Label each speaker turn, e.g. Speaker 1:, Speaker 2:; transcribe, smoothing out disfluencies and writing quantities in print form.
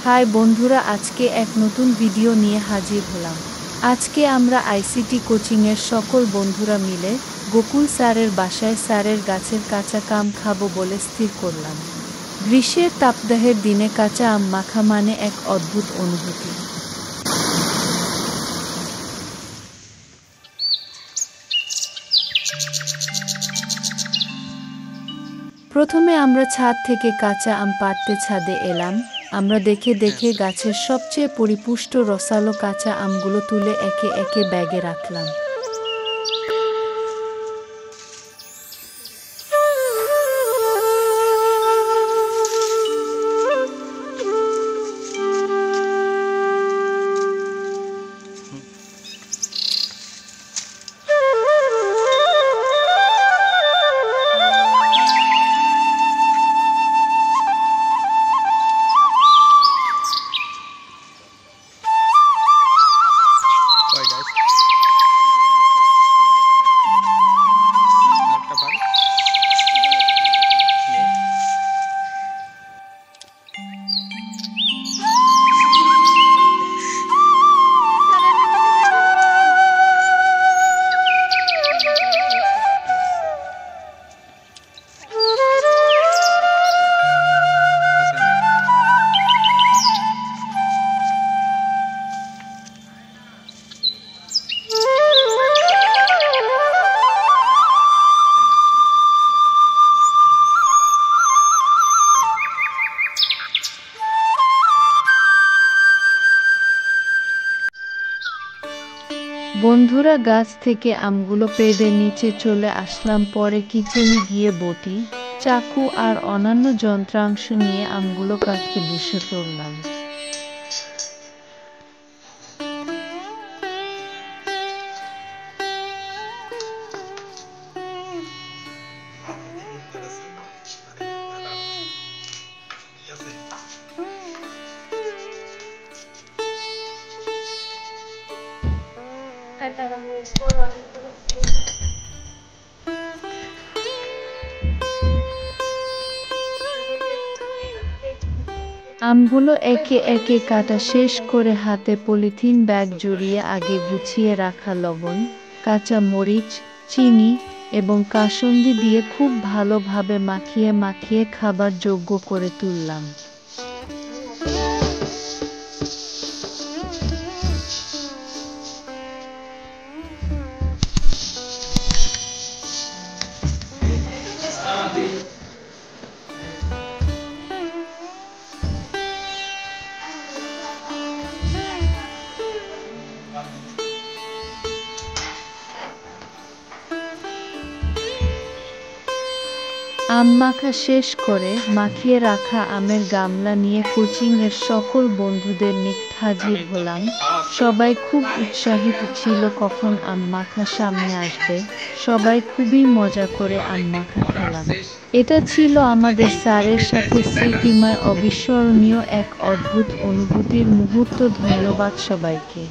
Speaker 1: High বন্ধুরা, আজকে এক নতুন ভিডিও নিয়ে হাজির হলাম। আজকে আমরা আইসিটি কোচিংয়ের সকল বন্ধুরা মিলে গোকুল স্যারের বাসায় স্যারের গাছের কাঁচা আম খাবো বলে স্থির করলাম। গ্রীষ্মের তাপদাহের দিনে কাঁচা আম মাখা মানে এক অদ্ভুত অনুভূতি। প্রথমে আমরা ছাদ থেকে কাঁচা আম পাড়তে ছাদে এলাম। আমরা দেখে গাছের সবচেয়ে পরিপুষ্ট রসালো কাঁচা আমগুলো তুলে একে একে ব্যাগে রাখলাম। বন্ধুরা, গাছ থেকে আমগুলো পেড়ে নিচে চলে আসলাম। পরে কিচেনে গিয়ে বটি, চাকু আর অন্যান্য যন্ত্রাংশ নিয়ে আমগুলো কাটতে বসে পড়লাম। আমগুলো একে একে কাটা শেষ করে হাতে পলিথিন ব্যাগ জড়িয়ে আগে গুছিয়ে রাখা লবণ, কাঁচা মরিচ, চিনি এবং কাসুন্দি দিয়ে খুব ভালোভাবে মাখিয়ে খাবার যোগ্য করে তুললাম। আম মাখা শেষ করে মাখিয়ে রাখা আমের গামলা নিয়ে কোচিংয়ের সকল বন্ধুদের নিকট হাজির হলাম। সবাই খুব উৎসাহিত ছিল কখন আম মাখা সামনে আসবে। সবাই খুবই মজা করে আম মাখা খেলাম। এটা ছিল আমাদের স্যারের সাথে স্মৃতিময় অবিস্মরণীয় এক অদ্ভুত অনুভূতির মুহূর্ত। ধন্যবাদ সবাইকে।